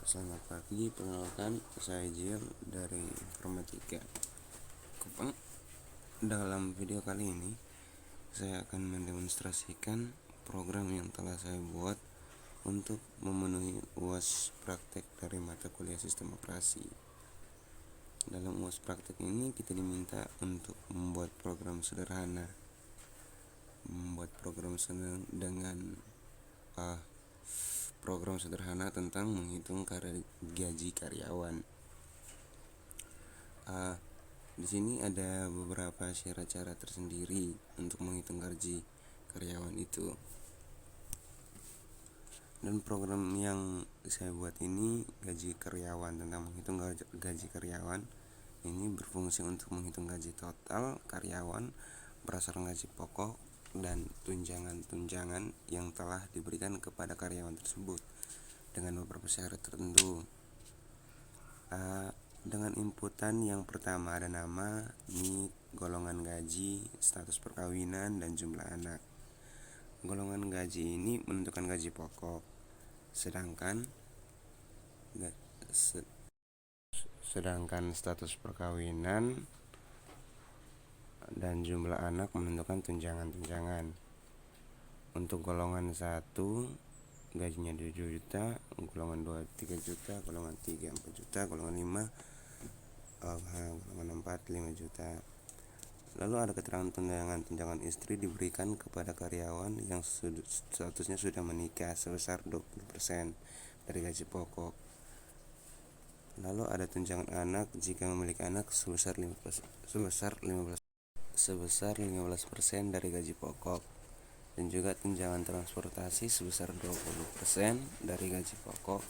Selamat pagi, perkenalkan saya Jiel dari Informatika. Dalam video kali ini saya akan mendemonstrasikan program yang telah saya buat untuk memenuhi UAS praktek dari mata kuliah sistem operasi. Dalam UAS praktek ini kita diminta untuk membuat program sederhana, program sederhana tentang menghitung gaji karyawan. Di sini ada beberapa syarat cara tersendiri untuk menghitung gaji karyawan itu. Dan program yang saya buat ini gaji karyawan, tentang menghitung gaji karyawan ini berfungsi untuk menghitung gaji total karyawan berdasarkan gaji pokok dan tunjangan yang telah diberikan kepada karyawan tersebut dengan beberapa syarat tertentu. Dengan inputan yang pertama ada nama, NIK, golongan gaji, status perkawinan, dan jumlah anak. Golongan gaji ini menentukan gaji pokok, sedangkan status perkawinan dan jumlah anak menentukan tunjangan. Untuk golongan 1 gajinya 7 juta, golongan 2 3 juta, golongan 3 4 juta, golongan 4 5 juta. Lalu ada keterangan tunjangan istri diberikan kepada karyawan yang statusnya sudah menikah sebesar 20% dari gaji pokok. Lalu ada tunjangan anak jika memiliki anak sebesar 15% dari gaji pokok, dan juga tunjangan transportasi sebesar 20% dari gaji pokok,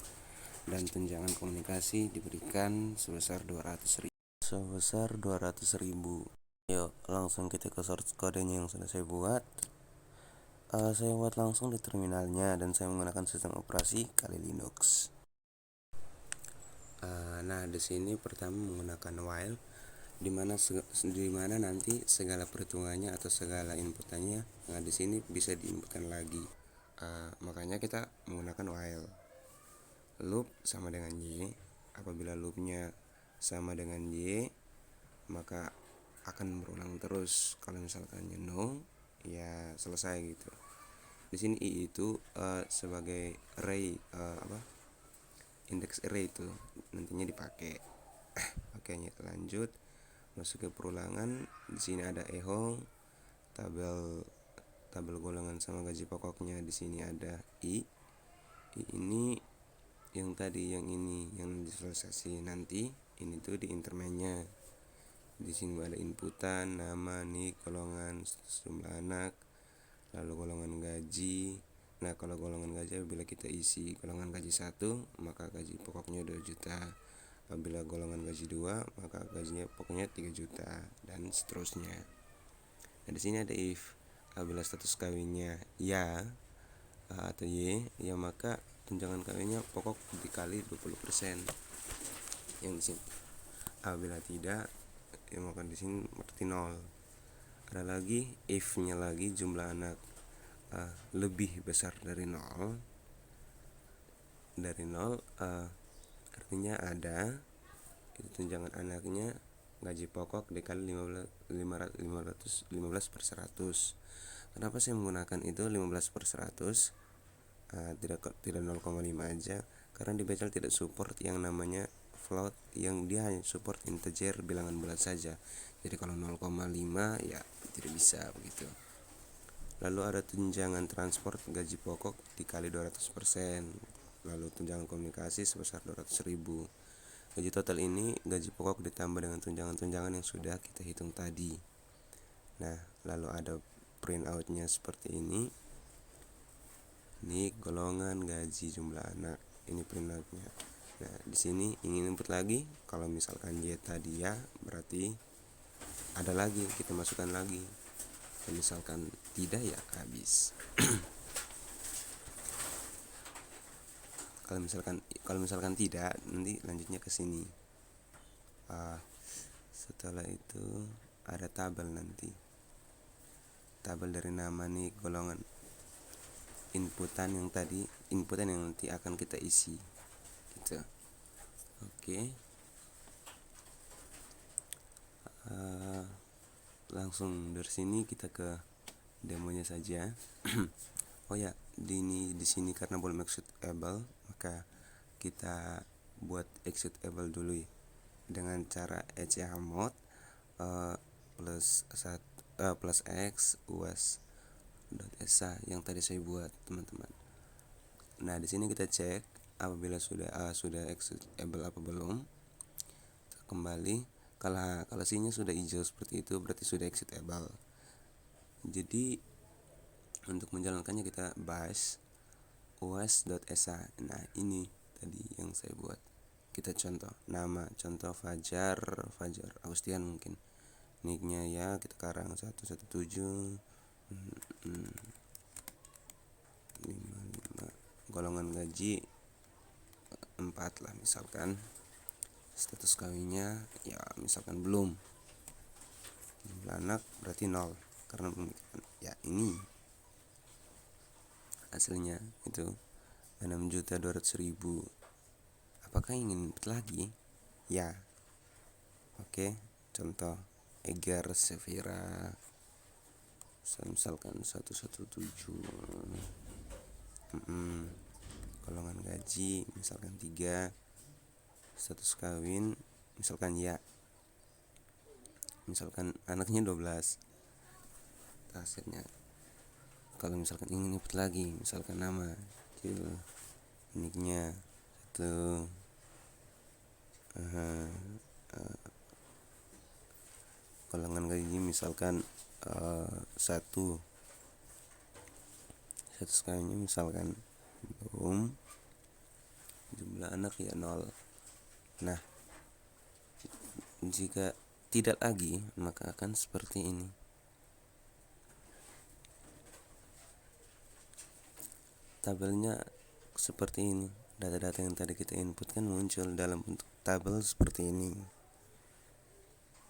dan tunjangan komunikasi diberikan sebesar 200.000. Yuk langsung kita ke source kodenya yang sudah saya buat. Saya buat langsung di terminalnya dan saya menggunakan sistem operasi Kali Linux. Nah, di sini pertama menggunakan while, di mana nanti segala perhitungannya atau segala inputannya di sini bisa diinputkan lagi. Makanya kita menggunakan while. Loop sama dengan y. Apabila loopnya sama dengan y, maka akan berulang terus. Kalau misalkan no, ya selesai gitu. Di sini i itu sebagai array, index array itu nantinya dipakai. Oke, lanjut masuk ke perulangan. Di sini ada eho, tabel golongan sama gaji pokoknya. Di sini ada i ini yang tadi, yang ini yang divisualisasi nanti. Ini tuh di intermainnya. Di sini ada inputan, nama, nik, golongan, jumlah anak, lalu golongan gaji. Nah, kalau golongan gaji bila kita isi golongan gaji 1, maka gaji pokoknya 2 juta. Apabila golongan gaji 2, maka gajinya pokoknya 3 juta, dan seterusnya. Nah, di sini ada if. Apabila status kawinnya ya atau y, ya maka tunjangan kawinnya pokok dikali 20%. Yang di sini. Apabila tidak, ya maka di sini berarti 0. Ada lagi if-nya lagi, jumlah anak lebih besar dari 0. Artinya ada itu tunjangan anaknya gaji pokok dikali 15/100. Kenapa saya menggunakan itu 15/100? Tidak 0,5 aja, karena di Bacel tidak support yang namanya float, yang dia hanya support integer, bilangan bulat saja. Jadi kalau 0,5 ya tidak bisa begitu. Lalu ada tunjangan transport gaji pokok dikali 200%. Lalu tunjangan komunikasi sebesar 200.000. Gaji total ini gaji pokok ditambah dengan tunjangan-tunjangan yang sudah kita hitung tadi. Nah, lalu ada print outnya seperti ini. Ini golongan gaji, jumlah anak. Ini print outnya. Nah, di sini ingin input lagi. Kalau misalkan y tadi ya, berarti ada lagi, kita masukkan lagi. Dan misalkan tidak, ya habis. Kalau misalkan tidak, nanti lanjutnya ke sini. Setelah itu ada tabel nanti. Tabel dari nama nih, golongan inputan yang nanti akan kita isi. gitu. Oke. Langsung dari sini kita ke demonya saja. Oh ya, di sini karena belum executable, maka kita buat executable dulu ya, dengan cara chmod plus x uas.sa yang tadi saya buat, teman-teman. Nah, di sini kita cek apabila sudah executable apa belum. Kembali, kalau sinyal sudah hijau seperti itu berarti sudah executable. Jadi untuk menjalankannya kita bash uas.sa. Nah, ini tadi yang saya buat. Kita contoh nama, contoh Fajar Agustian, mungkin nicknya ya kita karang 117 55, golongan gaji 4 lah misalkan. Status kawinnya ya misalkan belum, jumlah anak berarti 0 karena belum nikah. Ya, ini hasilnya itu 6.200.000. Apakah ingin lagi? Ya. Oke, contoh Egar Sevira misalkan 117, golongan gaji misalkan 3, status kawin misalkan ya, misalkan anaknya 12. Hasilnya kalau misalkan ingin input lagi, misalkan nama nicknya itu golongan gaji misalkan 1, status kawinnya misalkan belum, jumlah anak ya 0. Nah, jika tidak lagi maka akan seperti ini. Tabelnya seperti ini. Data-data yang tadi kita inputkan muncul dalam bentuk tabel seperti ini.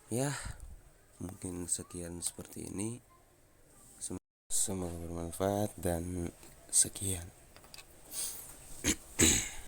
Ya, mungkin sekian seperti ini. Semoga bermanfaat dan sekian.